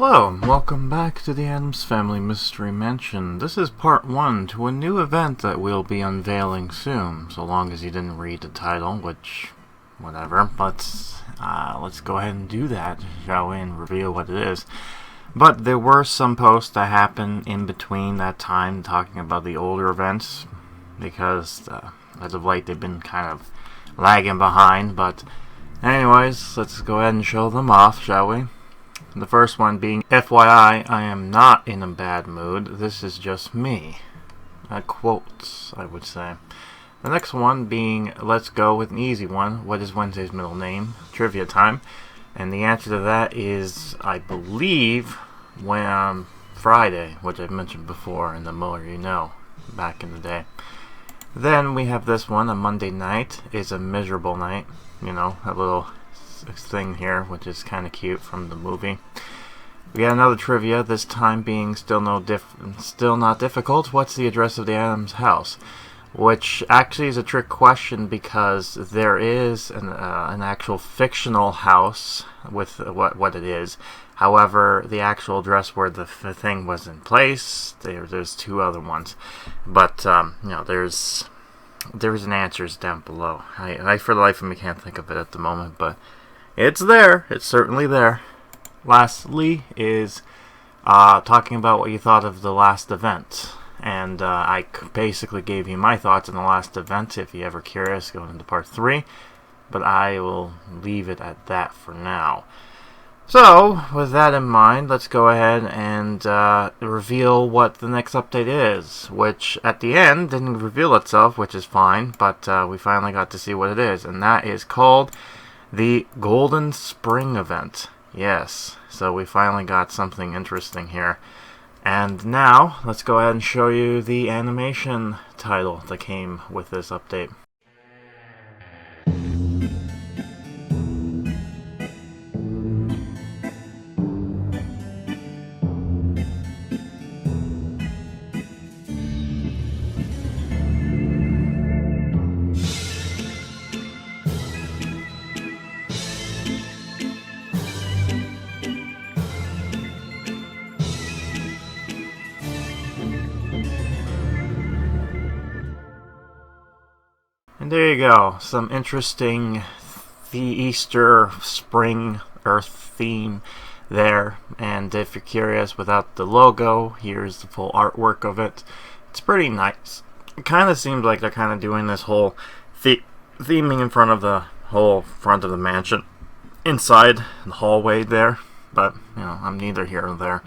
Hello, and welcome back to the Addams Family Mystery Mansion. This is part 1 to a new event that we'll be unveiling soon, so long as you didn't read the title, which, whatever, but let's go ahead and do that, shall we, and reveal what it is. But there were some posts that happened in between that time talking about the older events, because as of late they've been kind of lagging behind, but anyways, let's go ahead and show them off, shall we? The first one being, FYI, I am not in a bad mood. This is just me. Quotes, I would say. The next one being, let's go with an easy one. What is Wednesday's middle name? Trivia time. And the answer to that is, I believe, Friday, which I've mentioned before in the More You Know, back in the day. Then we have this one, a Monday night is a miserable night. You know, a little thing here, which is kind of cute from the movie. We got another trivia, this time being still not difficult. What's the address of the Addams house? Which actually is a trick question because there is an actual fictional house with what it is. However, the actual address where the thing was in place, there's two other ones. But you know, there's an answers down below. I for the life of me can't think of it at the moment, but it's there. It's certainly there. Lastly is talking about what you thought of the last event. And I basically gave you my thoughts on the last event. If you're ever curious, go into part 3. But I will leave it at that for now. So, with that in mind, let's go ahead and reveal what the next update is. Which, at the end, didn't reveal itself, which is fine. But we finally got to see what it is. And that is called the Golden Spring event. Yes, so we finally got something interesting here. And now, let's go ahead and show you the animation title that came with this update. And there you go, some interesting Easter, spring, earth theme there. And if you're curious, without the logo, here's the full artwork of it. It's pretty nice. It kind of seems like they're kind of doing this whole theming in front of the whole front of the mansion, inside the hallway there. But, you know, I'm neither here nor there.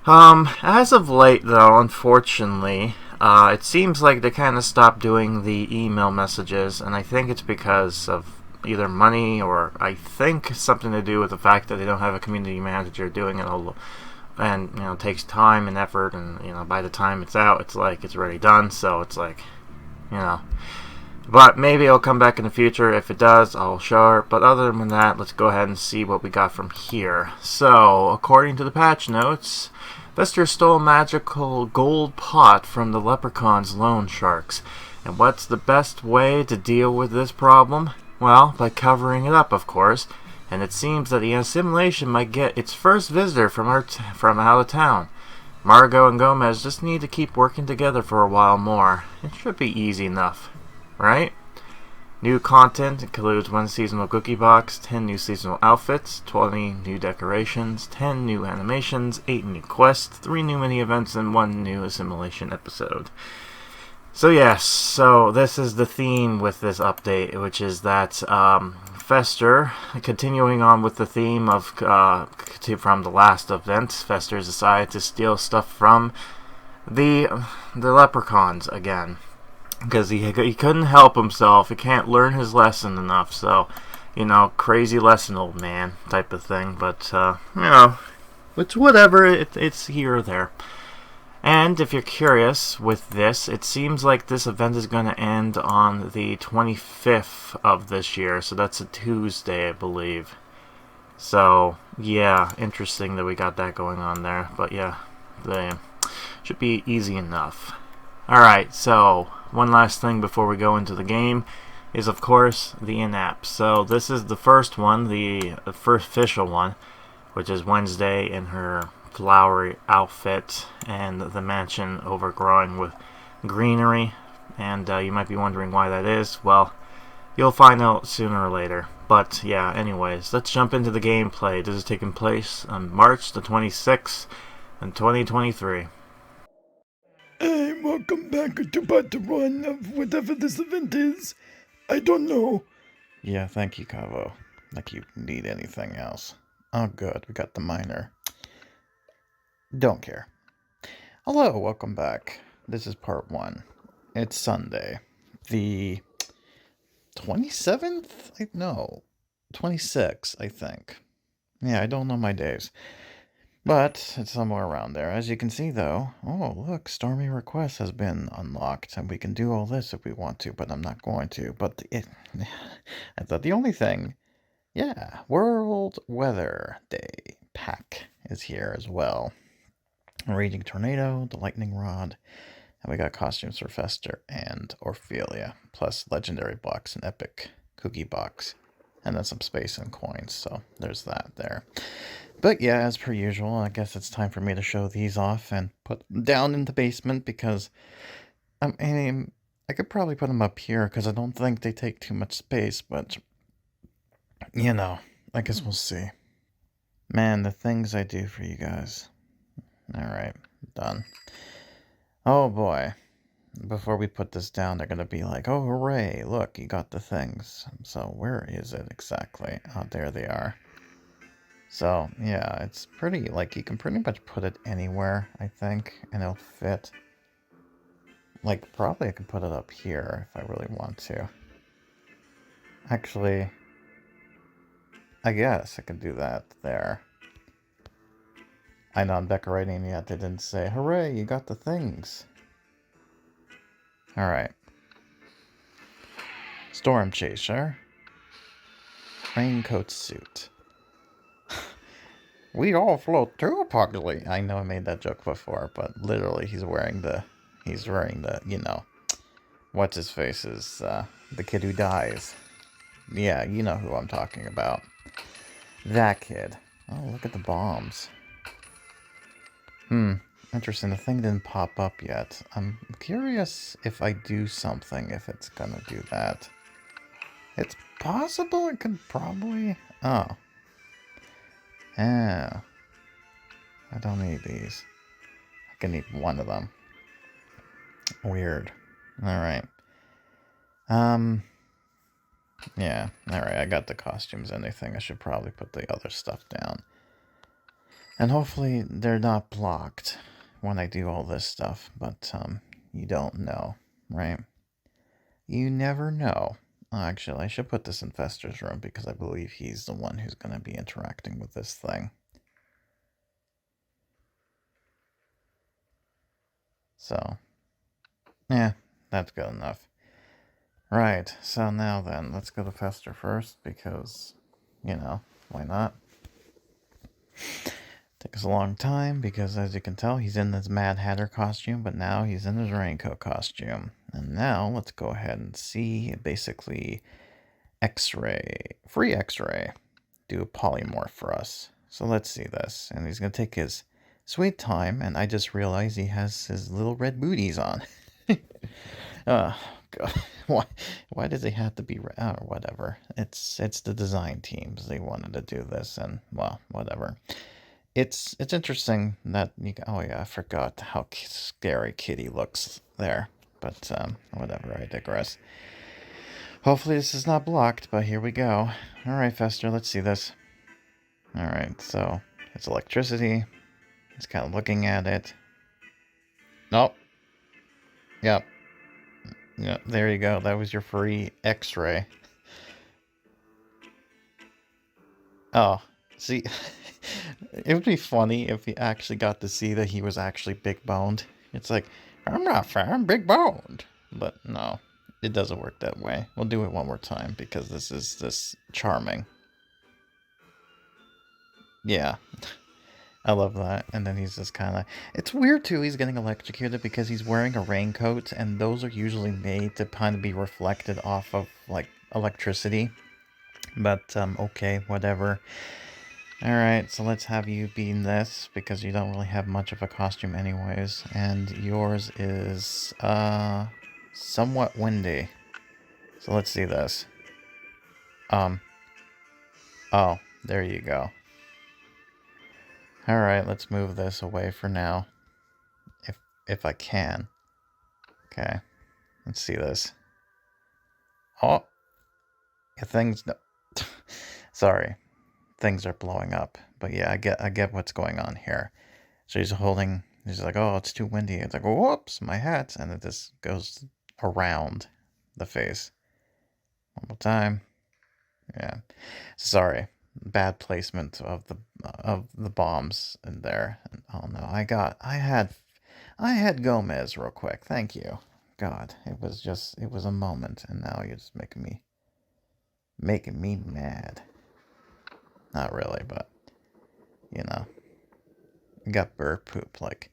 As of late, though, unfortunately, it seems like they kind of stopped doing the email messages, and I think it's because of either money or I think something to do with the fact that they don't have a community manager doing it all, and you know, it takes time and effort, and you know, by the time it's out, it's like it's already done. So it's like, you know, but maybe it'll come back in the future. If it does, I'll show it. But other than that, let's go ahead and see what we got from here. So according to the patch notes, Fester stole a magical gold pot from the leprechaun's loan sharks. And what's the best way to deal with this problem? Well, by covering it up, of course. And it seems that the Assimulation might get its first visitor from out of town. Margot and Gomez just need to keep working together for a while more. It should be easy enough, right? New content includes 1 seasonal cookie box, 10 new seasonal outfits, 20 new decorations, 10 new animations, 8 new quests, 3 new mini-events, and 1 new Assimilation episode. So yes, so this is the theme with this update, which is that Fester, continuing on with the theme of from the last event, Fester decided to steal stuff from the leprechauns again. Because he couldn't help himself. He can't learn his lesson enough. So, you know, crazy lesson, old man, type of thing. But, you know, it's whatever. It's here or there. And if you're curious with this, it seems like this event is going to end on the 25th of this year. So that's a Tuesday, I believe. So, yeah, interesting that we got that going on there. But, yeah, they should be easy enough. Alright, so one last thing before we go into the game is, of course, the in-app. So this is the first one, the first official one. which is Wednesday in her flowery outfit and the mansion overgrowing with greenery. And you might be wondering why that is. Well, you'll find out sooner or later. But yeah, anyways, let's jump into the gameplay. This is taking place on March the 26th in 2023. Hey, welcome back to Pt.1 of whatever this event is. I don't know. Yeah, thank you, Cavo. Like you need anything else. Oh, good, we got the miner. Don't care. Hello, welcome back. This is part 1. It's Sunday. The 27th? No, 26th, I think. Yeah, I don't know my days. But it's somewhere around there. As you can see, though, oh, look, Stormy Request has been unlocked, and we can do all this if we want to, but I'm not going to. But I thought the only thing, yeah, World Weather Day pack is here as well. A Raging Tornado, the Lightning Rod, and we got costumes for Fester and Ophelia, plus Legendary Box and Epic Cookie Box, and then some space and coins, so there's that there. But yeah, as per usual, I guess it's time for me to show these off and put them down in the basement because I could probably put them up here because I don't think they take too much space, but you know, I guess we'll see. Man, the things I do for you guys. Alright, done. Oh boy. Before we put this down, they're going to be like, oh, hooray, look, you got the things. So where is it exactly? Oh, there they are. So, yeah, it's pretty, like, you can pretty much put it anywhere, I think, and it'll fit. Like, probably I could put it up here if I really want to. Actually, I guess I could do that there. I know I'm decorating yet, they didn't say, hooray, you got the things. Alright. Storm Chaser. Raincoat suit. We all float too, Pugsley. I know I made that joke before, but literally he's wearing the, you know, what's his face is, the kid who dies. Yeah, you know who I'm talking about. That kid. Oh, look at the bombs. Interesting, the thing didn't pop up yet. I'm curious if I do something, if it's gonna do that. It's possible it could probably... Oh. Yeah. I don't need these. I can need one of them. Weird. Alright. Yeah. Alright, I got the costumes and everything. I should probably put the other stuff down. And hopefully they're not blocked when I do all this stuff. But, you don't know, right? You never know. Actually, I should put this in Fester's room because I believe he's the one who's going to be interacting with this thing. So, yeah, that's good enough. Right, so now then, let's go to Fester first because, you know, why not? Takes a long time because, as you can tell, he's in his Mad Hatter costume, but now he's in his raincoat costume. And now, let's go ahead and see, basically, X-ray, free X-ray, do a polymorph for us. So let's see this, and he's going to take his sweet time, and I just realized he has his little red booties on. Oh, God. Why does he have to be red? Oh, whatever. It's the design teams. They wanted to do this, and, well, whatever. It's interesting that you... Oh, yeah, I forgot how scary Kitty looks there. But, whatever, I digress. Hopefully this is not blocked, but here we go. Alright, Fester, let's see this. Alright, so, it's electricity. It's kind of looking at it. Nope. Yep. Yeah, there you go. That was your free X-ray. Oh, see, it would be funny if you actually got to see that he was actually big-boned. It's like, I'm not fat, I'm big-boned. But no, it doesn't work that way. We'll do it one more time because this is this charming. Yeah. I love that. And then he's just kind of... It's weird, too, he's getting electrocuted because he's wearing a raincoat, and those are usually made to kind of be reflected off of, like, electricity. But, okay, whatever. Alright, so let's have you be in this, because you don't really have much of a costume anyways. And yours is, somewhat windy. So let's see this. Oh, there you go. Alright, let's move this away for now. If I can. Okay, let's see this. Oh! Things... Sorry. Things are blowing up. But yeah, I get what's going on here. So he's like, oh, it's too windy. It's like, whoops, my hat. And it just goes around the face. One more time. Yeah. Sorry. Bad placement of the bombs in there. Oh no, I had Gomez real quick. Thank you. God, it was a moment, and now you're just making me mad. Not really, but you know, got bird poop, like,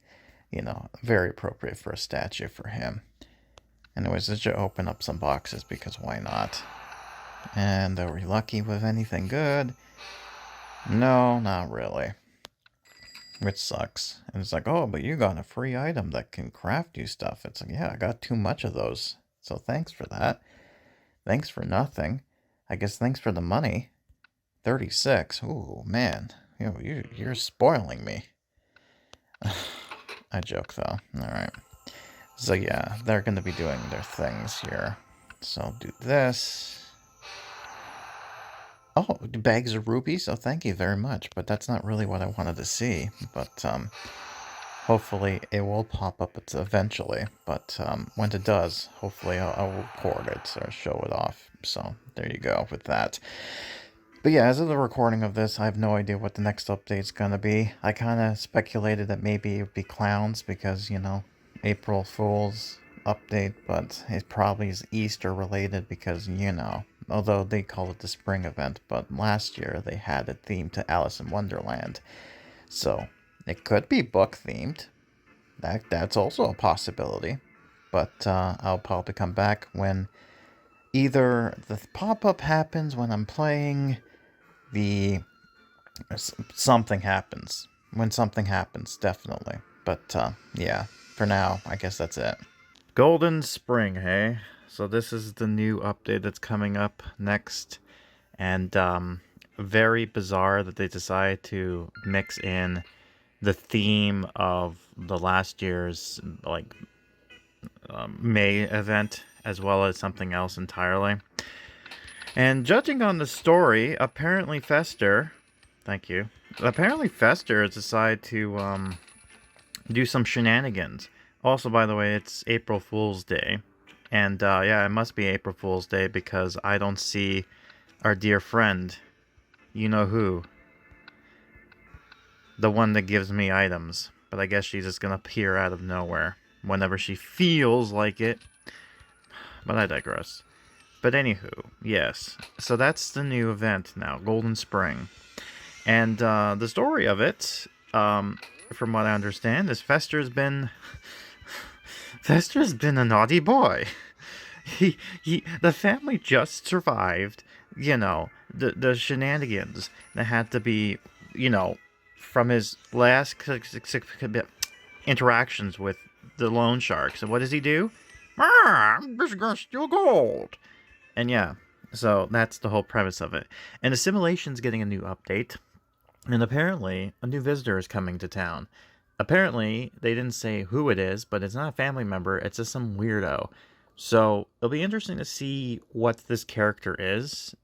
very appropriate for a statue for him. Anyways, let's just open up some boxes, because why not? And are we lucky with anything good? No, not really. Which sucks. And it's like, oh, but you got a free item that can craft you stuff. It's like, yeah, I got too much of those. So thanks for that. Thanks for nothing. I guess thanks for the money. 36. Ooh, man. You're spoiling me. I joke, though. Alright. So yeah, they're going to be doing their things here. So I'll do this. Oh, bags of rupees? Oh, thank you very much. But that's not really what I wanted to see. But, hopefully it will pop up eventually. But, when it does, hopefully I'll record it or show it off. So, there you go with that. But yeah, as of the recording of this, I have no idea what the next update's gonna be. I kind of speculated that maybe it would be clowns because, April Fool's update, but it probably is Easter related because, although they call it the spring event, but last year they had it themed to Alice in Wonderland. So, it could be book themed. That's also a possibility. But I'll probably come back when either the pop-up happens when I'm playing, something happens. When something happens, definitely. But yeah, for now, I guess that's it. Golden Spring, hey? So this is the new update that's coming up next. And very bizarre that they decided to mix in the theme of the last year's May event as well as something else entirely. And judging on the story, apparently Fester has decided to do some shenanigans. Also, by the way, it's April Fool's Day. And yeah, it must be April Fool's Day because I don't see our dear friend, you know who, the one that gives me items. But I guess she's just gonna appear out of nowhere whenever she feels like it. But I digress. But anywho, yes. So that's the new event now, Golden Spring. And the story of it, from what I understand, is Fester's been a naughty boy. The family just survived, the shenanigans that had to be, from his last interactions with the loan sharks. And what does he do? This gonna steal gold. And yeah, so that's the whole premise of it. And Assimilation's getting a new update. And apparently, a new visitor is coming to town. Apparently, they didn't say who it is, but it's not a family member, it's just some weirdo. So, it'll be interesting to see what this character is.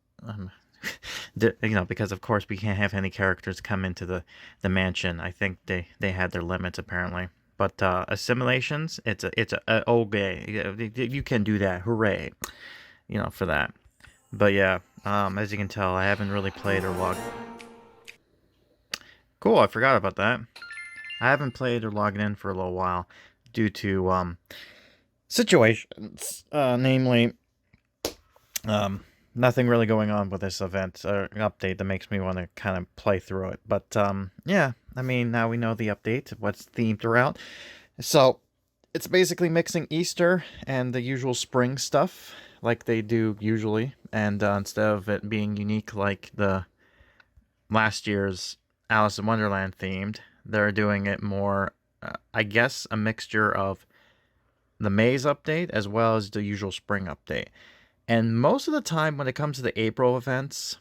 Because of course we can't have any characters come into the mansion. I think they had their limits, apparently. But Assimilations, it's a okay. You can do that, hooray. For that. But yeah, as you can tell, I haven't really played or logged. Cool, I forgot about that. I haven't played or logged in for a little while due to situations, namely nothing really going on with this event or update that makes me want to kind of play through it. But yeah, I mean, now we know the update, what's themed throughout. So it's basically mixing Easter and the usual spring stuff like they do usually, and instead of it being unique like the last year's Alice in Wonderland themed. They're doing it more, I guess, a mixture of the Maze update as well as the usual spring update. And most of the time when it comes to the April events,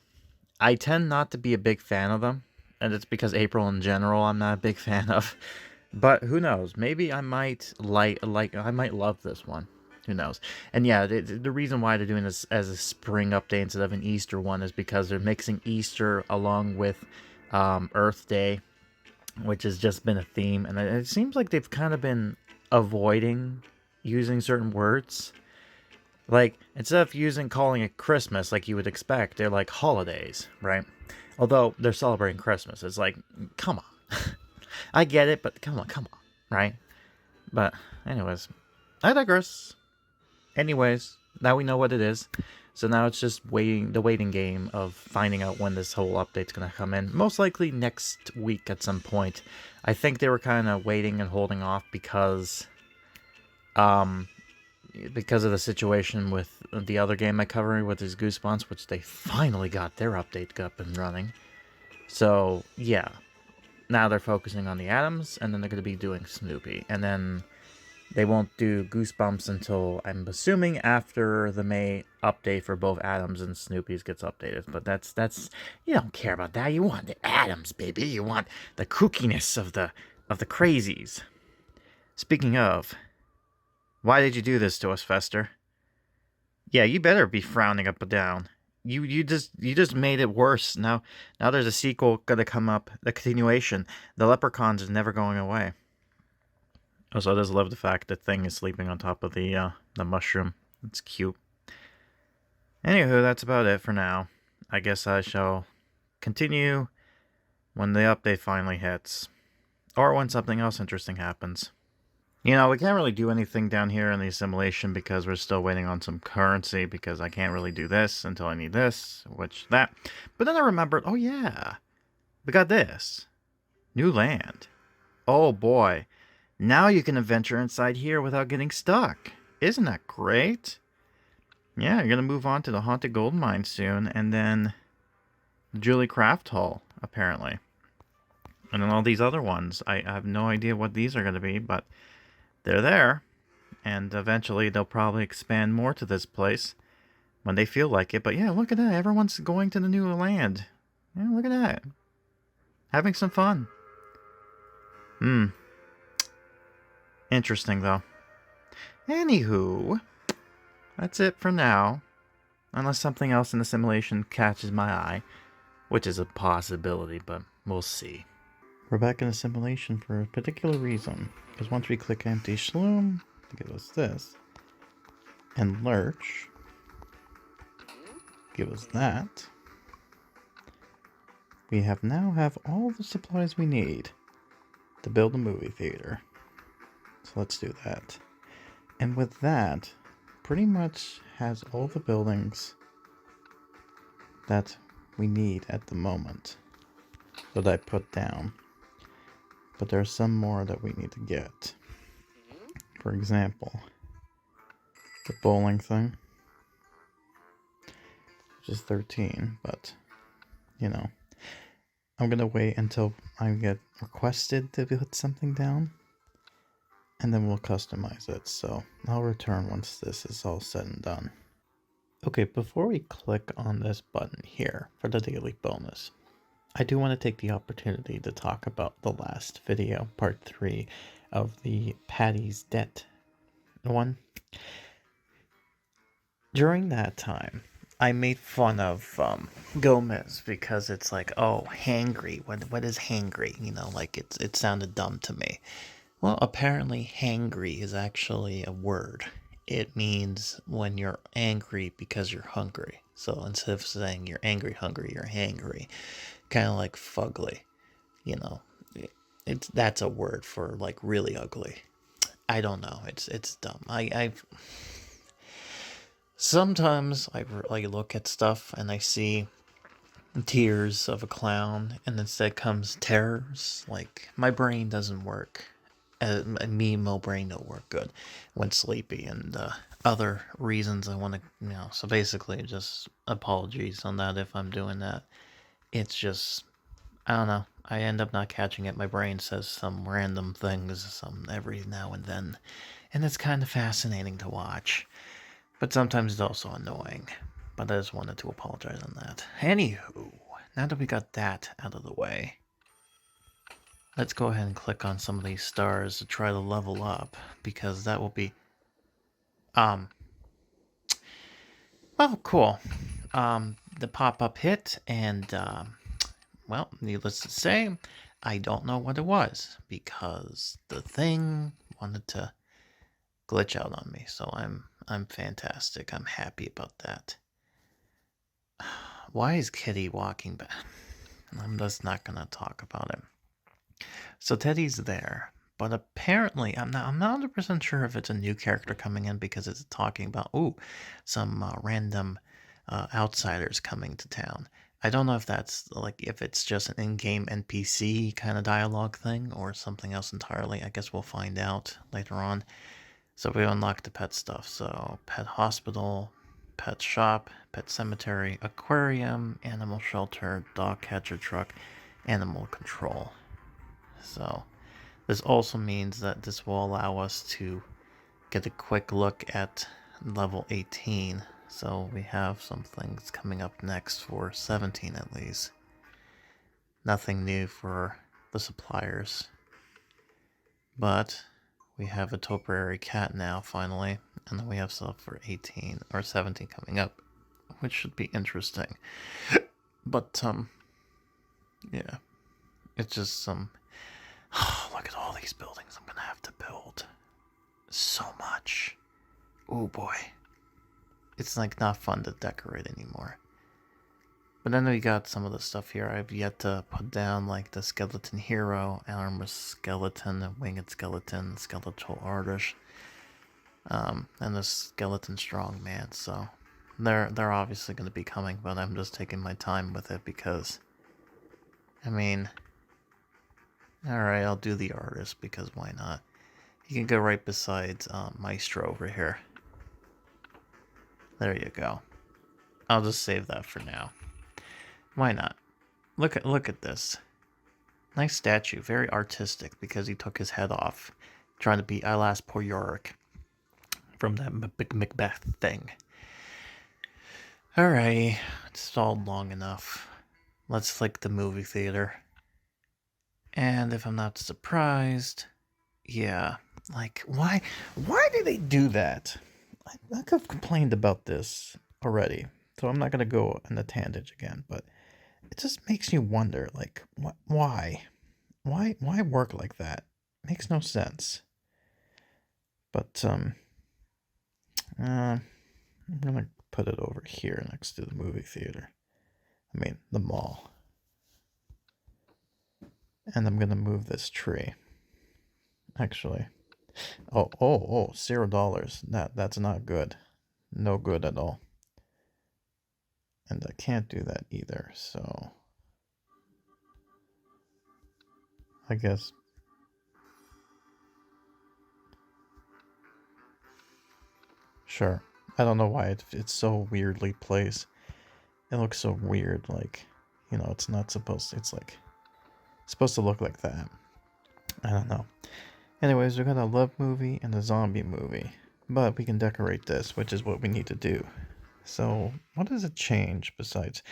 I tend not to be a big fan of them. And it's because April in general I'm not a big fan of. But who knows? Maybe I might I might love this one. Who knows? And yeah, the reason why they're doing this as a spring update instead of an Easter one is because they're mixing Easter along with Earth Day, which has just been a theme. And it seems like they've kind of been avoiding using certain words. Like, instead of calling it Christmas like you would expect, they're like holidays, right? Although they're celebrating Christmas. It's like, come on. I get it, but come on, right? But, anyways, I digress. Anyways, now we know what it is. So now it's just the waiting game of finding out when this whole update's going to come in. Most likely next week at some point. I think they were kind of waiting and holding off because of the situation with the other game I covered with his Goosebumps, which they finally got their update up and running. So, yeah. Now they're focusing on the Addams, and then they're going to be doing Snoopy. And then they won't do Goosebumps until, I'm assuming, after the May update for both Addams and Snoopy's gets updated. But that's you don't care about that. You want the Addams, baby. You want the kookiness of the crazies. Speaking of, why did you do this to us, Fester? Yeah, you better be frowning up and down. You just made it worse. Now there's a sequel gonna come up, the continuation. The leprechauns is never going away. Also, I just love the fact that Thing is sleeping on top of the mushroom. It's cute. Anywho, that's about it for now. I guess I shall continue when the update finally hits. Or when something else interesting happens. You know, we can't really do anything down here in the assimilation because we're still waiting on some currency because I can't really do this until I need this, which that. But then I remembered, oh yeah, we got this. New land. Oh boy. Now you can adventure inside here without getting stuck. Isn't that great? Yeah, you're going to move on to the Haunted Gold Mine soon, and then the Julie Craft Hall, apparently. And then all these other ones. I have no idea what these are going to be, but they're there, and eventually they'll probably expand more to this place when they feel like it. But yeah, look at that. Everyone's going to the new land. Yeah, look at that. Having some fun. Interesting, though. Anywho, that's it for now. Unless something else in the simulation catches my eye, which is a possibility, but we'll see. We're back in a simulation for a particular reason. Because once we click empty shloom, to give us this, and lurch, give us that, we now have all the supplies we need to build a movie theater. So let's do that. And with that, pretty much has all the buildings that we need at the moment that I put down. But there are some more that we need to get. For example, the bowling thing, which is 13, but, you know, I'm going to wait until I get requested to put something down, and then we'll customize it. So I'll return once this is all said and done. Okay, before we click on this button here for the daily bonus, I do want to take the opportunity to talk about the last video, part 3 of the Patty's Debt one. During that time, I made fun of Gomez because it's like, oh, hangry. What is hangry? You know, like it sounded dumb to me. Well, apparently hangry is actually a word. It means when you're angry because you're hungry. So instead of saying you're angry, hungry, you're hangry. Kind of like fugly, you know. That's a word for like really ugly. I don't know. It's dumb. Sometimes I look at stuff and I see tears of a clown, and instead comes terrors. Like, my brain doesn't work. My brain don't work good when sleepy, and other reasons I want to, so basically just apologies on that if I'm doing that. It's just I don't know. I end up not catching it. My brain says some random things some every now and then, and it's kind of fascinating to watch. But sometimes it's also annoying. But I just wanted to apologize on that. Anywho, now that we got that out of the way, let's go ahead and click on some of these stars to try to level up, because that will be well, cool. The pop-up hit, and well, needless to say, I don't know what it was, because the thing wanted to glitch out on me. So I'm fantastic. I'm happy about that. Why is Kitty walking back? I'm just not gonna talk about it. So Teddy's there, but apparently I'm not 100% sure if it's a new character coming in, because it's talking about some random outsiders coming to town. I don't know if that's like if it's just an in-game NPC kind of dialogue thing or something else entirely. I guess we'll find out later on. So we unlocked the pet stuff. So pet hospital, pet shop, pet cemetery, aquarium, animal shelter, dog catcher truck, animal control. So this also means that this will allow us to get a quick look at level 18. So we have some things coming up next for 17 at least. Nothing new for the suppliers. But we have a topiary cat now, finally. And then we have stuff for 18 or 17 coming up, which should be interesting. But, yeah. It's just some... look at all these buildings I'm gonna have to build. So much. Oh boy. It's like not fun to decorate anymore. But then we got some of the stuff here. I've yet to put down, like the skeleton hero, armor skeleton, winged skeleton, skeletal artist, and the skeleton strongman. So they're obviously going to be coming, but I'm just taking my time with it because, I mean, all right, I'll do the artist because why not? You can go right beside Maestro over here. There you go. I'll just save that for now. Why not? Look at this. Nice statue, very artistic because he took his head off, trying to be Alas Poor Yorick from that Macbeth thing. Alright, it's stalled long enough. Let's flick the movie theater. And if I'm not surprised, yeah, like why did they do that? I could have complained about this already, so I'm not gonna go on the tangent again, but it just makes you wonder, like, why? Why work like that? Makes no sense. But, I'm gonna put it over here next to the movie theater. I mean, the mall. And I'm gonna move this tree. Actually. Oh, $0. That's not good. No good at all. And I can't do that either, so... I guess... Sure. I don't know why it's so weirdly placed. It looks so weird, like, you know, it's not supposed to, it's like, it's supposed to look like that. I don't know. Anyways, we got a love movie and a zombie movie, but we can decorate this, which is what we need to do. So, what does it change besides?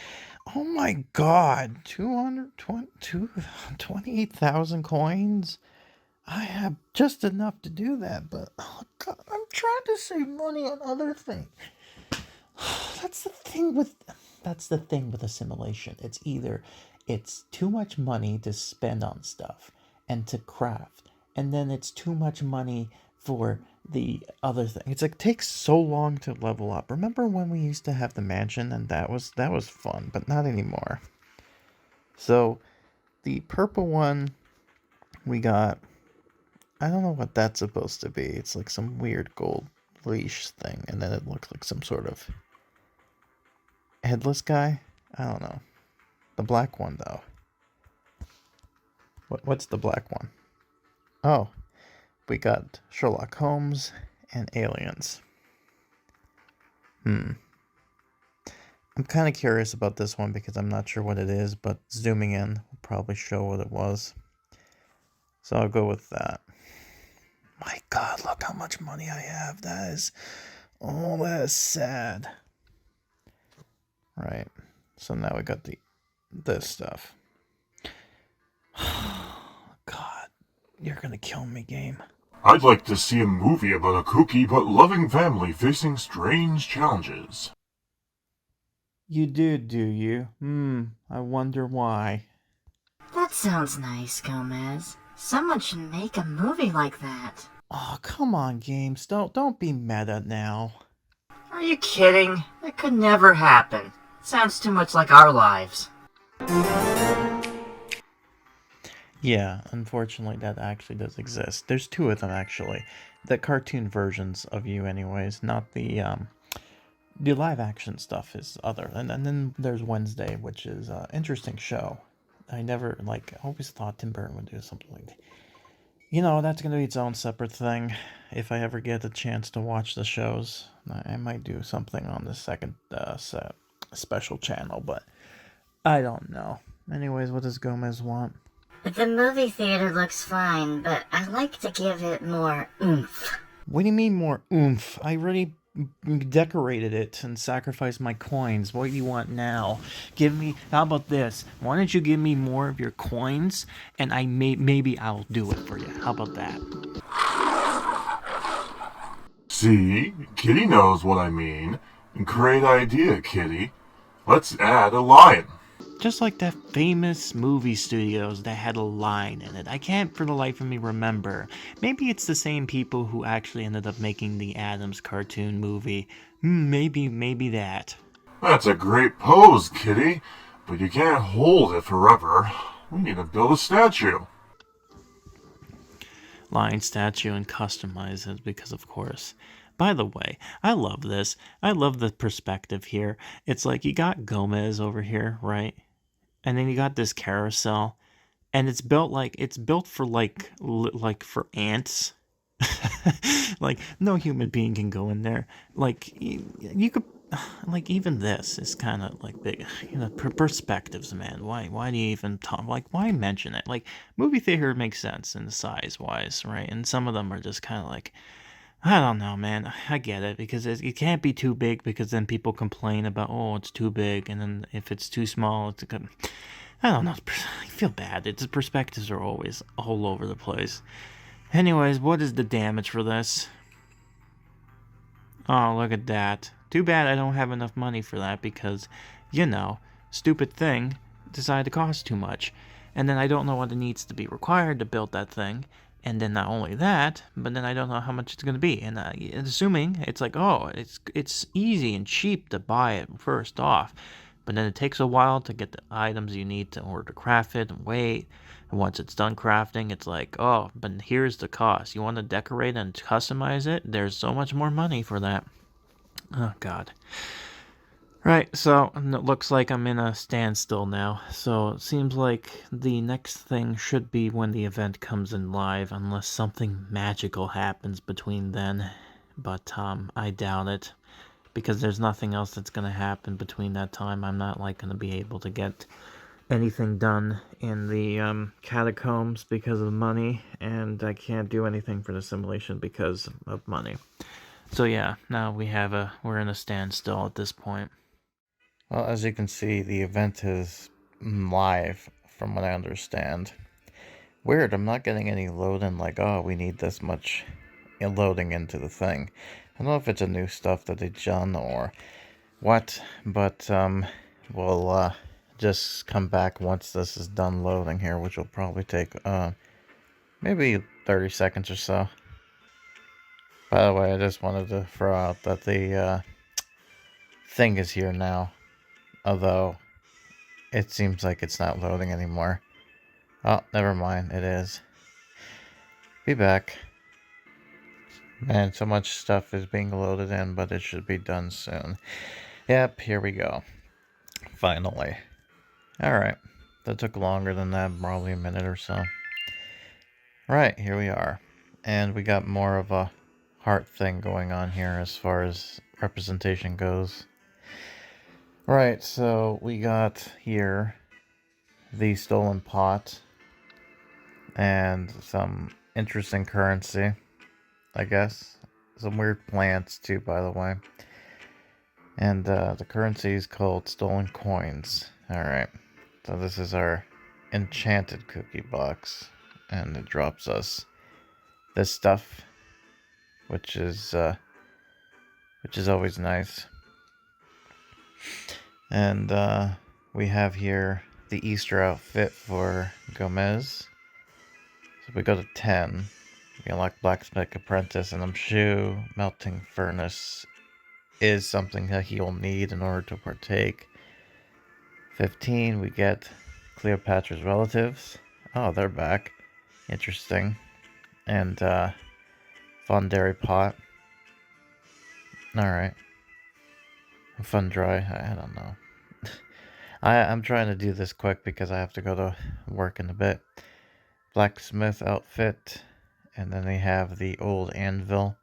Oh my god, 28,000 coins? I have just enough to do that, but oh god, I'm trying to save money on other things. That's the thing with assimilation. It's either it's too much money to spend on stuff and to craft, and then it's too much money for the other thing. It's like takes so long to level up. Remember when we used to have the mansion and that was fun, but not anymore. So the purple one we got, I don't know what that's supposed to be. It's like some weird gold leash thing, and then it looks like some sort of headless guy? I don't know. The black one, though. What's the black one? Oh, we got Sherlock Holmes and aliens. I'm kind of curious about this one because I'm not sure what it is, but zooming in will probably show what it was. So I'll go with that. My God, look how much money I have. That is sad. Right. So now we got this stuff. God, you're gonna kill me, game. I'd like to see a movie about a kooky but loving family facing strange challenges. You do you? I wonder why. That sounds nice, Gomez. Someone should make a movie like that. Oh, come on, games. Don't be meta now. Are you kidding? That could never happen. Sounds too much like our lives. Yeah, unfortunately that actually does exist. There's two of them actually. The cartoon versions of you anyways, not the live action stuff is other. And then there's Wednesday, which is an interesting show. I never always thought Tim Burton would do something like that. You know, that's going to be its own separate thing. If I ever get a chance to watch the shows, I might do something on the second special channel, but I don't know. Anyways, what does Gomez want? The movie theater looks fine, but I like to give it more oomph. What do you mean more oomph? I already decorated it and sacrificed my coins. What do you want now? How about this? Why don't you give me more of your coins, and maybe I'll do it for you. How about that? See? Kitty knows what I mean. Great idea, Kitty. Let's add a lion. Just like that famous movie studios that had a line in it. I can't for the life of me remember. Maybe it's the same people who actually ended up making the Addams cartoon movie. Maybe that. That's a great pose, Kitty. But you can't hold it forever. We need to build a statue. Lion statue and customize it because of course. By the way, I love this. I love the perspective here. It's like you got Gomez over here, right? And then you got this carousel, and it's built for for ants. Like no human being can go in there. Like you could, like even this is kind of like big, perspectives, man. Why do you even talk? Like why mention it? Like movie theater makes sense in size wise, right? And some of them are just kind of like. I don't know, man. I get it because it can't be too big because then people complain about, oh, it's too big, and then if it's too small, it's I don't know. I feel bad. The perspectives are always all over the place. Anyways, what is the damage for this? Oh, look at that. Too bad I don't have enough money for that because, stupid thing decided to cost too much. And then I don't know what it needs to be required to build that thing. And then not only that, but then I don't know how much it's going to be. And assuming it's like, oh, it's easy and cheap to buy it first off. But then it takes a while to get the items you need in order to craft it and wait. And once it's done crafting, it's like, oh, but here's the cost. You want to decorate and customize it? There's so much more money for that. Oh, God. Right, so it looks like I'm in a standstill now. So it seems like the next thing should be when the event comes in live, unless something magical happens between then. But I doubt it, because there's nothing else that's going to happen between that time. I'm not going to be able to get anything done in the catacombs because of money, and I can't do anything for the simulation because of money. So yeah, now we're in a standstill at this point. Well, as you can see, the event is live, from what I understand. Weird, I'm not getting any loading like, oh, we need this much loading into the thing. I don't know if it's a new stuff that they've done or what, but we'll just come back once this is done loading here, which will probably take maybe 30 seconds or so. By the way, I just wanted to throw out that the thing is here now. Although, it seems like it's not loading anymore. Oh, never mind, it is. Be back. Man, so much stuff is being loaded in, but it should be done soon. Yep, here we go. Finally. Alright, that took longer than that, probably a minute or so. Right, here we are. And we got more of a heart thing going on here as far as representation goes. Right, so we got here the stolen pot and some interesting currency, I guess. Some weird plants too, by the way. And the currency is called stolen coins. Alright, so this is our enchanted cookie box. And it drops us this stuff, which is always nice. And we have here the Easter outfit for Gomez. So we go to 10. We unlock Blacksmith Apprentice, and I'm sure Melting Furnace is something that he'll need in order to partake. 15, we get Cleopatra's relatives. Oh, they're back. Interesting. And Fun Dairy Pot. Alright. Fun Dry. I don't know. I'm trying to do this quick because I have to go to work in a bit. Blacksmith outfit. And then they have the old anvil.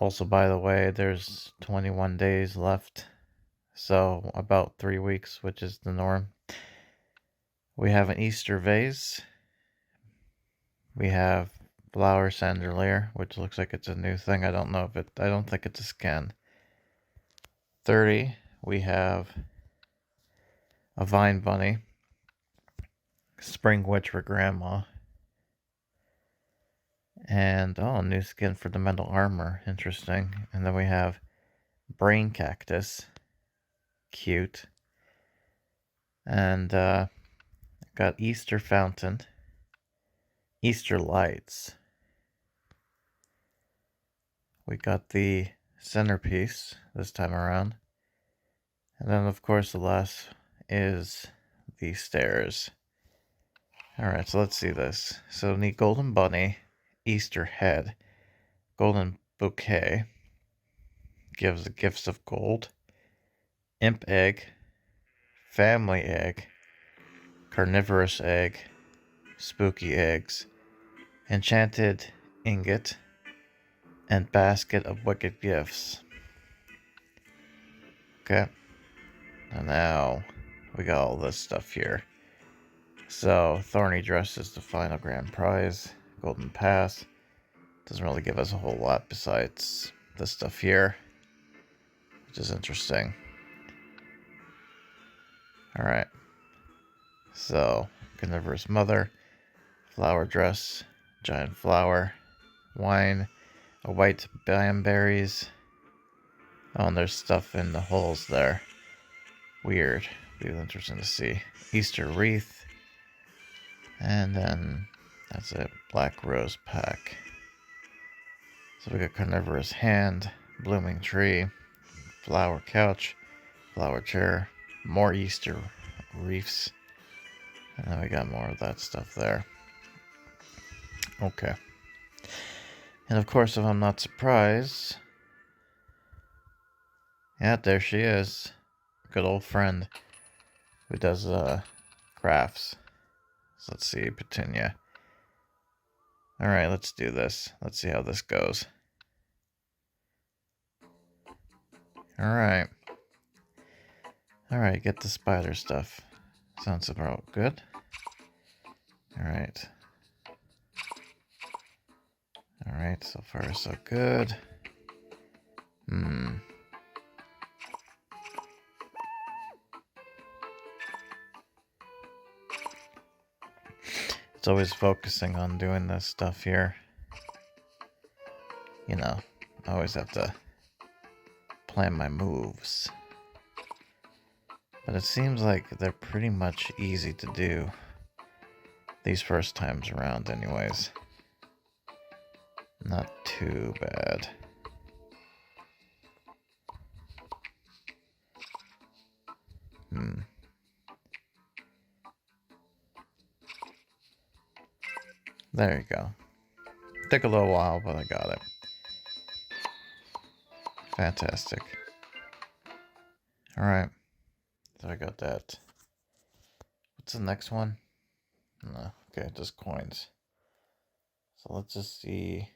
Also, by the way, there's 21 days left. So, about 3 weeks, which is the norm. We have an Easter vase. We have flower chandelier, which looks like it's a new thing. I don't think it's a skin. 30, we have a vine bunny. Spring witch for grandma. And, oh, new skin for the metal armor. Interesting. And then we have brain cactus. Cute. And, got Easter fountain. Easter lights. We got the centerpiece this time around. And then, of course, the last is the stairs. Alright, so let's see this. So we need golden bunny, Easter head, golden bouquet, gives the gifts of gold, imp egg, family egg, carnivorous egg, spooky eggs, enchanted ingot, and basket of wicked gifts. Okay. And now we got all this stuff here. So, Thorny Dress is the final grand prize. Golden Pass. Doesn't really give us a whole lot besides this stuff here, which is interesting. Alright. So, Carnivorous Mother, Flower Dress, Giant Flower, Wine, a white Bamberries. Oh, and there's stuff in the holes there. Weird. Be interesting to see. Easter Wreath. And then that's it. Black Rose Pack. So we got Carnivorous Hand, Blooming Tree, Flower Couch, Flower Chair, more Easter Wreaths. And then we got more of that stuff there. Okay. And of course, if I'm not surprised, yeah, there she is. Good old friend who does crafts. So let's see, Petunia. Alright, let's do this. Let's see how this goes. Alright. Alright, get the spider stuff. Sounds about good. Alright. Alright, so far so good. It's always focusing on doing this stuff here. You know, I always have to plan my moves. But it seems like they're pretty much easy to do these first times around anyways. Not too bad. There you go. Took a little while, but I got it. Fantastic. Alright. So I got that. What's the next one? No. Okay, just coins. So let's just see.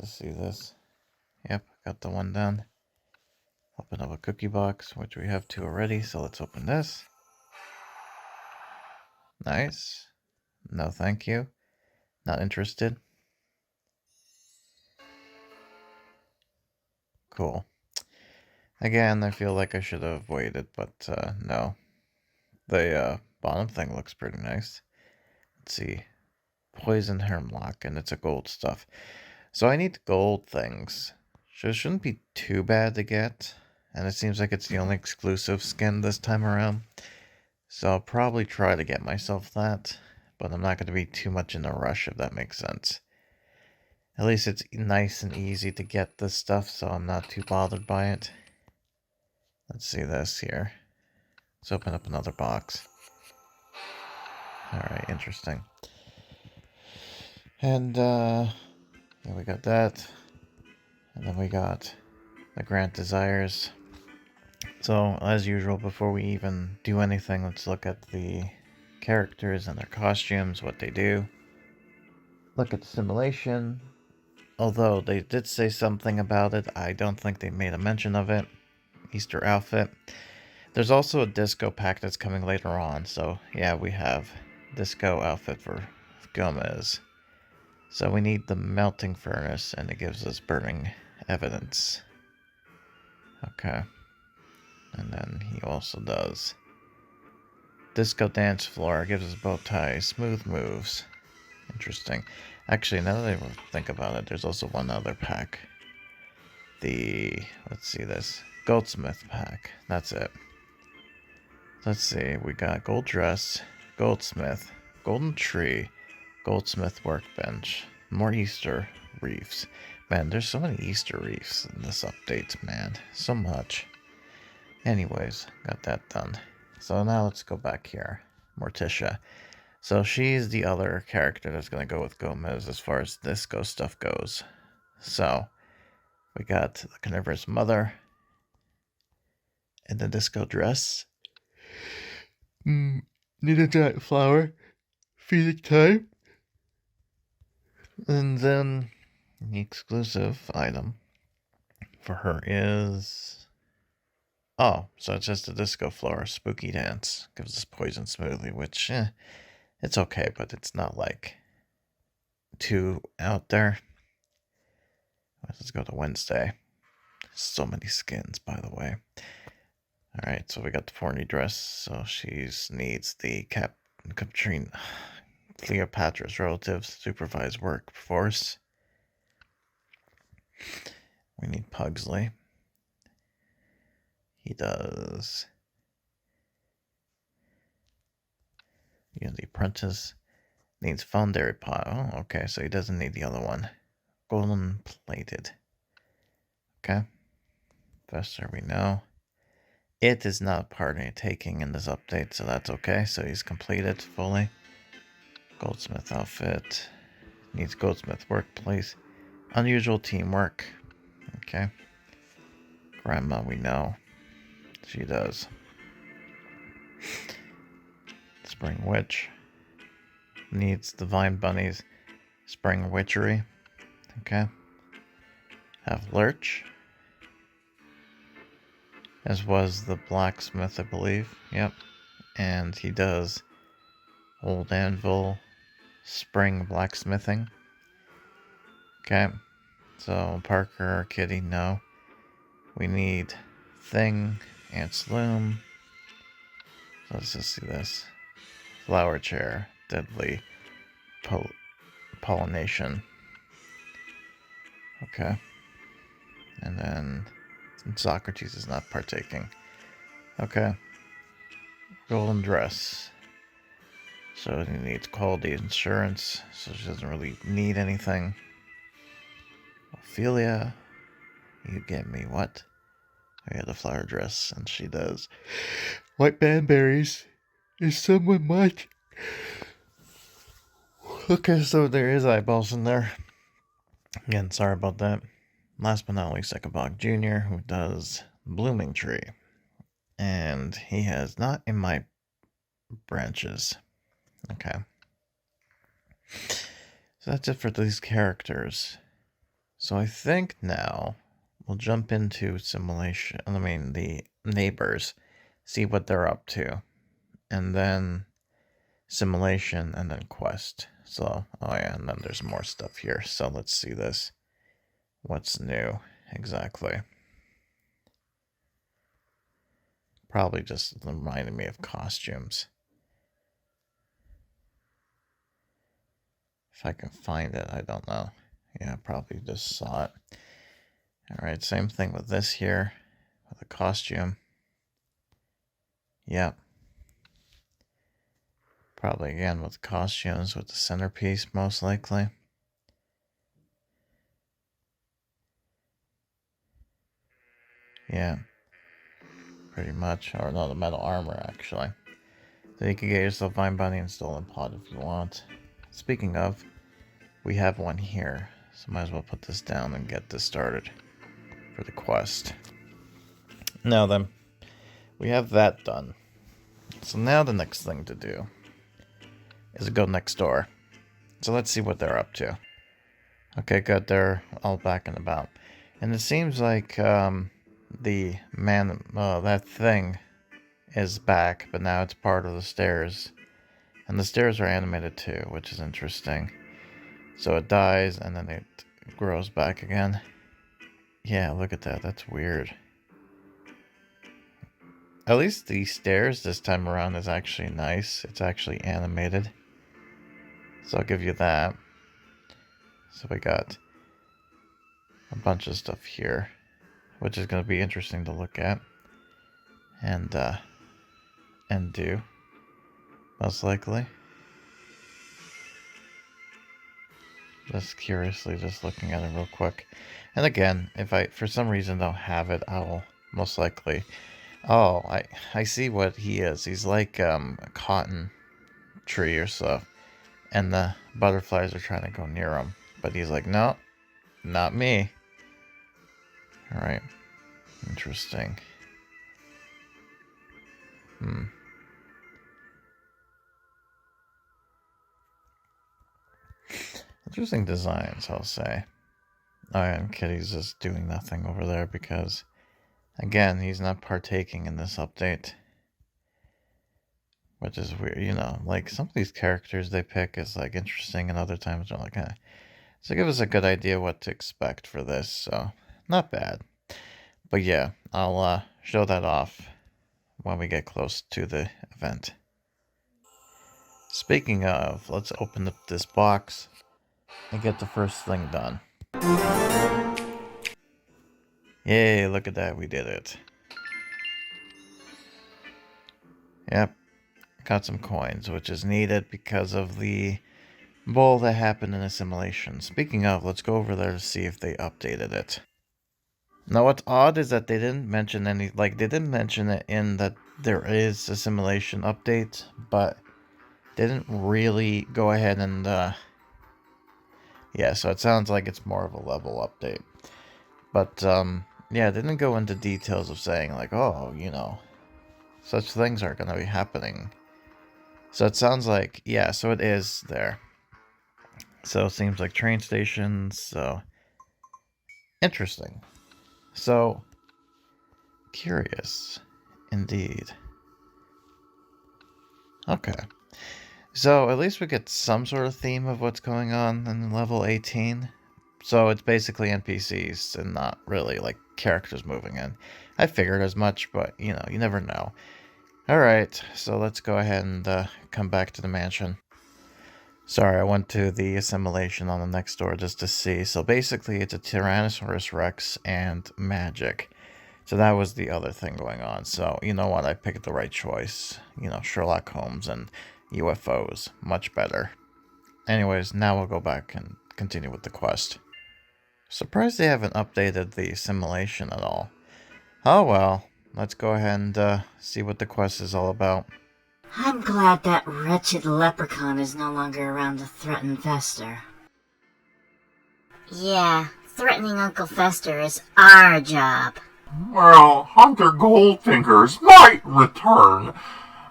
Let's just see this. Yep, got the one done. Open up a cookie box, which we have 2 already, so let's open this. Nice. No, thank you. Not interested. Cool. Again, I feel like I should have waited, but no. The bottom thing looks pretty nice. Let's see. Poison Hemlock, and it's a gold stuff. So I need gold things. So it shouldn't be too bad to get. And it seems like it's the only exclusive skin this time around. So I'll probably try to get myself that. But I'm not going to be too much in a rush, if that makes sense. At least it's nice and easy to get this stuff, so I'm not too bothered by it. Let's see this here. Let's open up another box. Alright, interesting. And, yeah, we got that. And then we got the Grant Desires. So, as usual, before we even do anything, let's look at the characters and their costumes, what they do. Look at Assimulation. Although they did say something about it, I don't think they made a mention of it. Easter outfit. There's also a disco pack that's coming later on, so yeah, we have disco outfit for Gomez. So we need the melting furnace, and it gives us burning evidence. Okay. And then he also does disco dance floor, gives us bow ties, smooth moves. Interesting. Actually, now that I think about it, there's also one other pack. Let's see this, Goldsmith pack. That's it. Let's see, we got gold dress, goldsmith, golden tree, goldsmith workbench, more Easter reefs. Man, there's so many Easter reefs in this update, man. So much. Anyways, got that done. So now let's go back here. Morticia. So she's the other character that's going to go with Gomez as far as disco stuff goes. So, we got the carnivorous mother in the disco dress. Need a giant flower. Feeding time. And then the exclusive item for her is... Oh, so it's just a disco floor, spooky dance. Gives us poison smoothie, which, it's okay, but it's not like too out there. Let's go to Wednesday. So many skins, by the way. Alright, so we got the Forney dress, so she needs the Cleopatra's relatives supervise workforce. We need Pugsley. He does. You know, the apprentice needs foundry pot. Oh, okay, so he doesn't need the other one. Golden plated. Okay. Fester, we know. It is not partaking in this update, so that's okay. So he's completed fully. Goldsmith outfit. Needs goldsmith workplace. Unusual teamwork. Okay. Grandma, we know. She does. Spring witch. Needs divine bunnies. Spring witchery. Okay. Have Lurch. As was the blacksmith, I believe. Yep. And he does old anvil, spring blacksmithing. Okay. So Parker, Kitty, no. We need Thing, Ants Loom. So let's just see this. Flower chair, deadly pollination. Okay. And then Socrates is not partaking. Okay. Golden dress. So he needs quality insurance, so she doesn't really need anything. Ophelia, you get me what? I got a flower dress, and she does. White banberries. Is someone much? Okay, so there is eyeballs in there. Again, sorry about that. Last but not least, Ichabod Jr., who does Blooming Tree. And he has not in my branches. Okay. So that's it for these characters. So I think now we'll jump into simulation. I mean, the neighbors, see what they're up to, and then simulation, and then quest. So, oh yeah, and then there's more stuff here. So let's see this. What's new exactly? Probably just reminded me of costumes. If I can find it, I don't know. Yeah, I probably just saw it. Alright, same thing with this here, with the costume. Yep. Probably again with costumes, with the centerpiece, most likely. Yeah. Pretty much. Or no, the metal armor, actually. So you can get yourself Vine Bunny and Stolen Pod if you want. Speaking of, we have one here. So might as well put this down and get this started for the quest. Now then, we have that done. So now the next thing to do is go next door. So let's see what they're up to. Okay, good. They're all back and about. And it seems like the man, that thing is back, but now it's part of the stairs. And the stairs are animated too, which is interesting. So it dies and then it grows back again. Yeah, look at that. That's weird. At least the stairs this time around is actually nice. It's actually animated. So I'll give you that. So we got a bunch of stuff here, which is going to be interesting to look at and do, most likely. Just curiously just looking at it real quick. And again, if I for some reason don't have it, I'll most likely... Oh, I see what he is. He's like a cotton tree or so. And the butterflies are trying to go near him. But he's like, no, not me. Alright. Interesting. Interesting designs, I'll say. Oh, yeah, and Kitty's just doing nothing over there because, again, he's not partaking in this update. Which is weird, you know, like some of these characters they pick is like interesting and other times they're like, eh. So give us a good idea what to expect for this, so not bad. But yeah, I'll show that off when we get close to the event. Speaking of, let's open up this box and get the first thing done. Yay, look at that, we did it. Yep, got some coins, which is needed because of the bowl that happened in Assimulation. Speaking of, let's go over there to see if they updated it. Now what's odd is that they didn't mention they didn't mention it in that there is a Assimulation update, but they didn't really go ahead and, yeah, so it sounds like it's more of a level update. But, yeah, they didn't go into details of saying, like, oh, you know, such things are going to be happening. So it sounds like, yeah, so it is there. So it seems like train stations, so interesting. So curious indeed. Okay. So at least we get some sort of theme of what's going on in level 18. So it's basically NPCs and not really like characters moving in. I figured as much, but you know, you never know. Alright, so let's go ahead and come back to the mansion. Sorry, I went to the Assimulation on the next door just to see. So basically it's a Tyrannosaurus Rex and magic. So that was the other thing going on. So you know what, I picked the right choice. You know, Sherlock Holmes and UFOs. Much better. Anyways, now we'll go back and continue with the quest. Surprised they haven't updated the Assimulation at all. Oh well, let's go ahead and see what the quest is all about. I'm glad that wretched leprechaun is no longer around to threaten Fester. Yeah, threatening Uncle Fester is our job. Well, Hunter Goldfingers might return.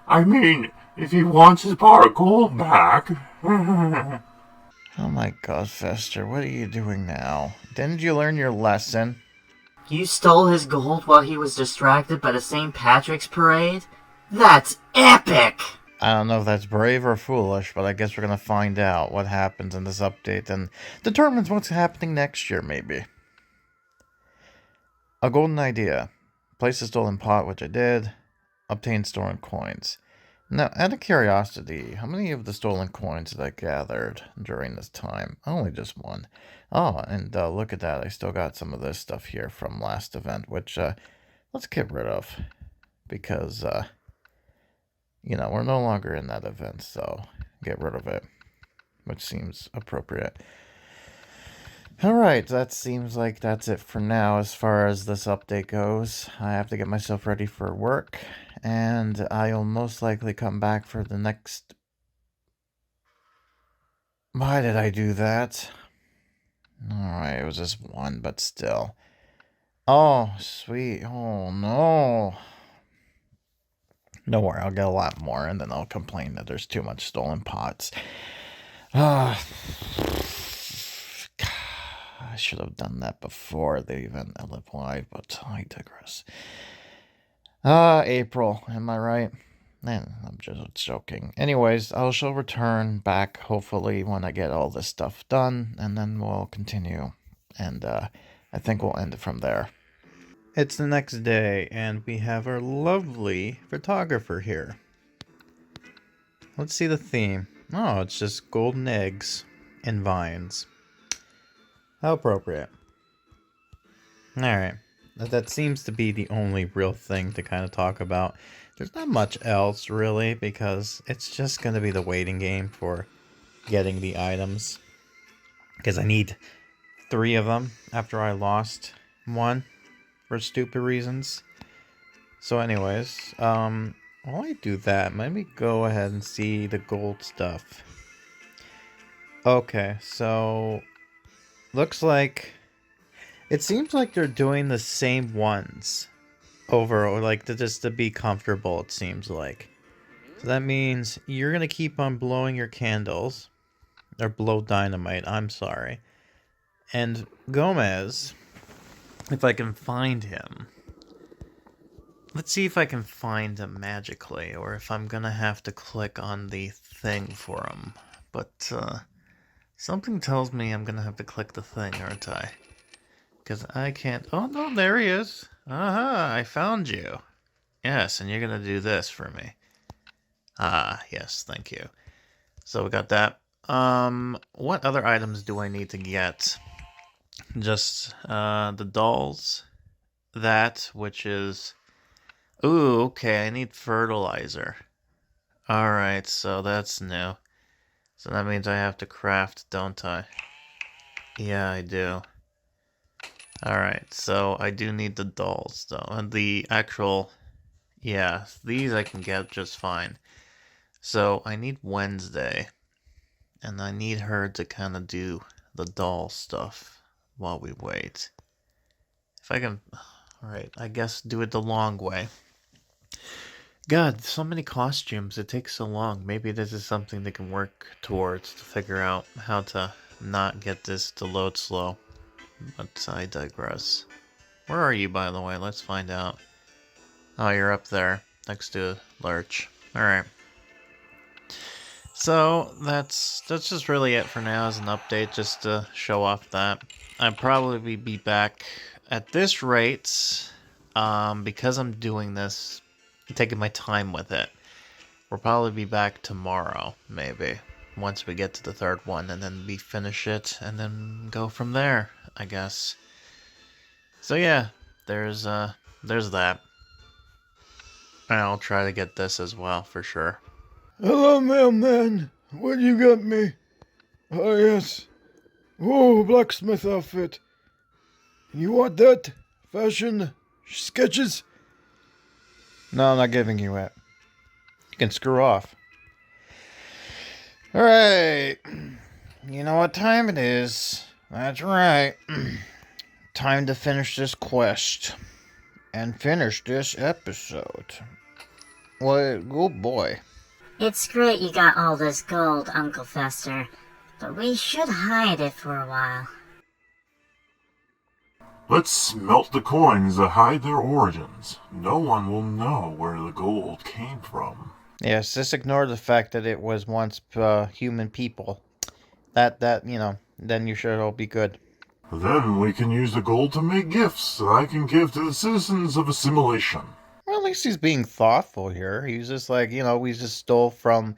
I mean, if he wants his bar of gold back. Oh my god, Fester, what are you doing now? Didn't you learn your lesson? You stole his gold while he was distracted by the St. Patrick's parade? That's epic! I don't know if that's brave or foolish, but I guess we're gonna find out what happens in this update and determines what's happening next year, maybe. A golden idea. Place a stolen pot, which I did. Obtain stolen coins. Now, out of curiosity, how many of the stolen coins did I gathered during this time? Only just one. Oh, and look at that. I still got some of this stuff here from last event, which let's get rid of. Because, we're no longer in that event, so get rid of it. Which seems appropriate. Alright, that seems like that's it for now as far as this update goes. I have to get myself ready for work, and I'll most likely come back for the next... Why did I do that? Alright, it was just one, but still. Oh, sweet. Oh, no. Don't worry, I'll get a lot more, and then I'll complain that there's too much stolen pots. I should have done that before the event live, but I digress. April, am I right? I'm just joking. Anyways, I shall return back, hopefully, when I get all this stuff done, and then we'll continue. And, I think we'll end it from there. It's the next day, and we have our lovely photographer here. Let's see the theme. Oh, it's just golden eggs and vines. How appropriate. Alright. That seems to be the only real thing to kind of talk about. There's not much else, really, because it's just going to be the waiting game for getting the items. Because I need 3 of them after I lost 1 for stupid reasons. So anyways, while I do that, let me go ahead and see the gold stuff. Okay, so... looks like... it seems like they're doing the same ones over, or like just to be comfortable, it seems like. So that means you're going to keep on blowing your candles. Or blow dynamite, I'm sorry. And Gomez, if I can find him. Let's see if I can find him magically, or if I'm going to have to click on the thing for him. But, something tells me I'm going to have to click the thing, aren't I? Because I can't... oh, no, there he is. Aha, I found you. Yes, and you're going to do this for me. Ah, yes, thank you. So we got that. What other items do I need to get? Just, the dolls. That, which is... ooh, okay, I need fertilizer. Alright, so that's new. So that means I have to craft, don't I? Yeah, I do. Alright, so I do need the dolls, though. And the actual... yeah, these I can get just fine. So I need Wednesday. And I need her to kind of do the doll stuff while we wait. If I can... alright, I guess do it the long way. God, so many costumes. It takes so long. Maybe this is something they can work towards to figure out how to not get this to load slow. But I digress. Where are you, by the way? Let's find out. Oh, you're up there, next to Lurch. Alright. So, that's just really it for now as an update, just to show off that. I'll probably be back at this rate, because I'm doing this, taking my time with it. We'll probably be back tomorrow, maybe, once we get to the 3rd one, and then we finish it, and then go from there, I guess. So yeah, there's that. And I'll try to get this as well, for sure. Hello, mailman. What you got me? Oh, yes. Oh, blacksmith outfit. You want that? Fashion sketches? No, I'm not giving you it. You can screw off. Alright. You know what time it is. That's right. Time to finish this quest. And finish this episode. What? Oh boy. It's great you got all this gold, Uncle Fester, but we should hide it for a while. Let's smelt the coins that hide their origins. No one will know where the gold came from. Yes, just ignore the fact that it was once human people. Then you sure it'll be good. Then we can use the gold to make gifts that I can give to the citizens of Assimulation. Well, at least he's being thoughtful here. He's just like, we just stole from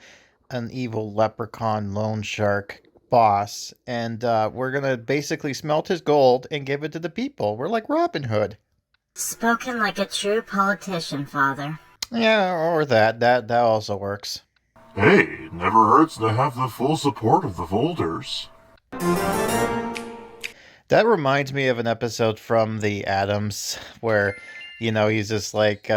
an evil leprechaun loan shark boss, and we're gonna basically smelt his gold and give it to the people. We're like Robin Hood. Spoken like a true politician, Father. Yeah, or that also works. Hey, it never hurts to have the full support of the Folders. That reminds me of an episode from the Addams where, he's just like,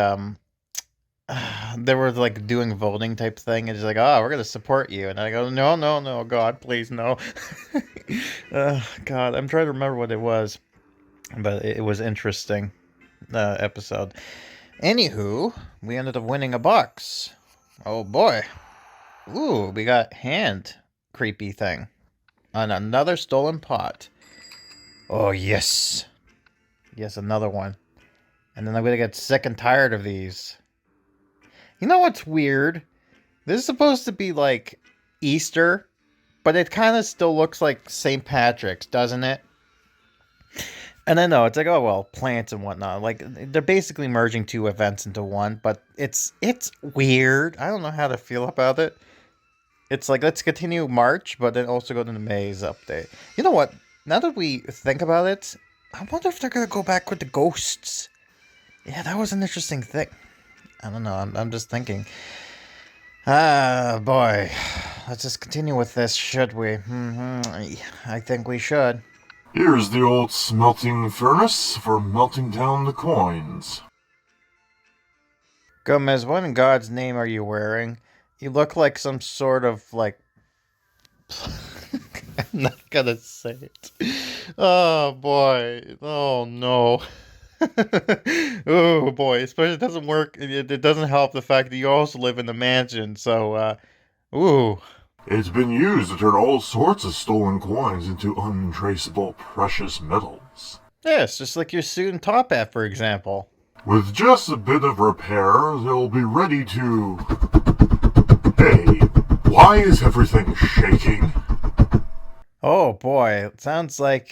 they were like doing voting type thing, and he's like, "Oh, we're gonna support you," and I go, "No, God, please, no." God, I'm trying to remember what it was, but it was interesting episode. Anywho, we ended up winning a box. Oh boy, ooh, we got hand creepy thing on another stolen pot. Oh yes, another one, and then I'm gonna get sick and tired of these. You know what's weird? This is supposed to be like Easter, but it kind of still looks like St. Patrick's, doesn't it? And I know it's like, oh well, plants and whatnot. Like they're basically merging two events into one, but it's weird. I don't know how to feel about it. It's like, let's continue March, but then also go to the May's update. You know what? Now that we think about it, I wonder if they're gonna go back with the ghosts. Yeah, that was an interesting thing. I don't know. I'm just thinking. Ah, boy. Let's just continue with this, should we? I think we should. Here's the old smelting furnace for melting down the coins. Gomez, what in God's name are you wearing? You look like some sort of, like... I'm not gonna say it. Oh, boy. Oh, no. Oh boy, especially it doesn't work. It doesn't help the fact that you also live in a mansion. So, ooh. It's been used to turn all sorts of stolen coins into untraceable precious metals. Yes, just like your suit and top hat, for example. With just a bit of repair, they'll be ready to... Hey, why is everything shaking? Oh boy, it sounds like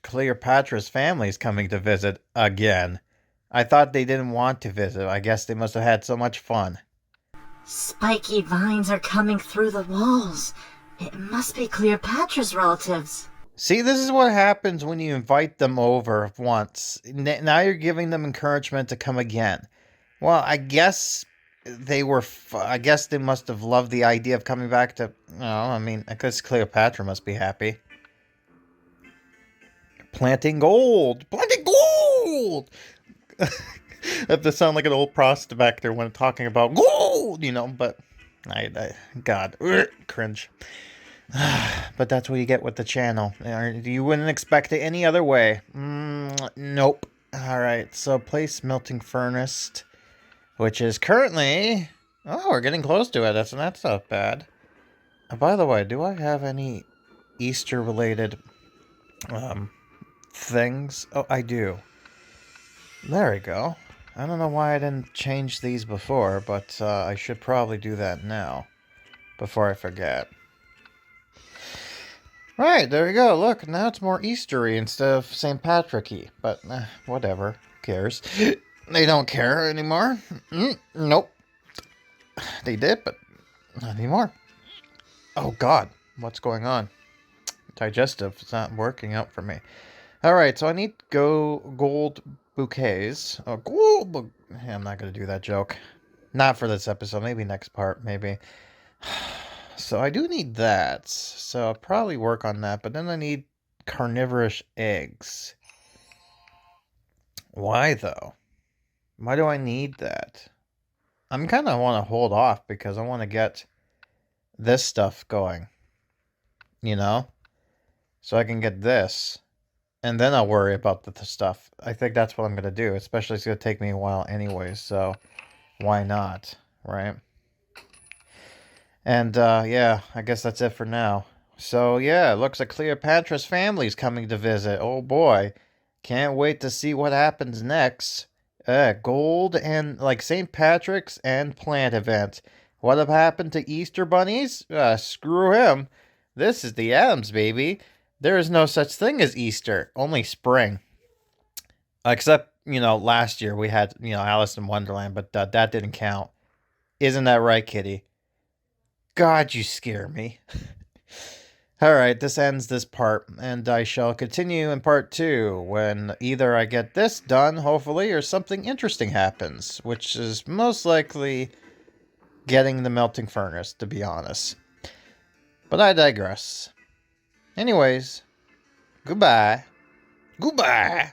Cleopatra's family's coming to visit again. I thought they didn't want to visit. I guess they must have had so much fun. Spiky vines are coming through the walls. It must be Cleopatra's relatives. See, this is what happens when you invite them over once. Now you're giving them encouragement to come again. Well, I guess they were... I guess they must have loved the idea of coming back to... I guess Cleopatra must be happy. Planting gold! Planting gold! I have to sound like an old prospector when talking about gold, but... God, cringe. But that's what you get with the channel. You wouldn't expect it any other way. Nope. Alright, so place melting furnace... which is currently... Oh, we're getting close to it. That's not bad. By the way, do I have any Easter-related things? Oh, I do. There we go. I don't know why I didn't change these before, but I should probably do that now, before I forget. Right, there we go. Look, now it's more Eastery instead of St. Patrick-y. But, whatever. Who cares? They don't care anymore. Nope. They did, but not anymore. Oh, God. What's going on? Digestive. It's not working out for me. Alright, so I need gold bouquets. Oh, gold I'm not going to do that joke. Not for this episode. Maybe next part. Maybe. So I do need that. So I'll probably work on that. But then I need carnivorous eggs. Why, though? Why do I need that? I'm kind of want to hold off because I want to get this stuff going. So I can get this. And then I'll worry about the stuff. I think that's what I'm going to do. Especially it's going to take me a while anyways. So why not? Right? And yeah, I guess that's it for now. So yeah, it looks like Cleopatra's family's coming to visit. Oh boy. Can't wait to see what happens next. Gold and like St. Patrick's and plant event. What have happened to Easter bunnies? Screw him. This is the Addams, baby. There is no such thing as Easter, only spring. Except, last year we had, Alice in Wonderland, but that didn't count. Isn't that right, kitty? God, you scare me. Alright, this ends this part, and I shall continue in part 2, when either I get this done, hopefully, or something interesting happens, which is most likely getting the melting furnace, to be honest. But I digress. Anyways, goodbye. Goodbye!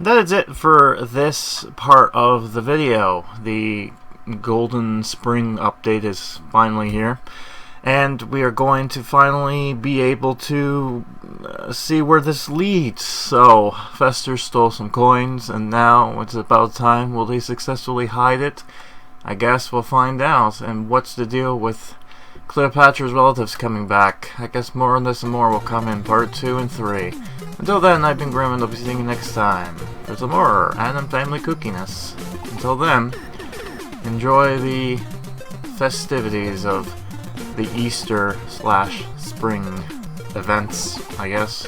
That is it for this part of the video. The Golden Spring update is finally here. And we are going to finally be able to see where this leads. So, Fester stole some coins, and now it's about time. Will they successfully hide it? I guess we'll find out. And what's the deal with Cleopatra's relatives coming back? I guess more on this and more will come in part 2 and 3. Until then, I've been Grim, and I'll be seeing you next time for some more Addams family cookiness. Until then, enjoy the festivities of the Easter/spring events, I guess.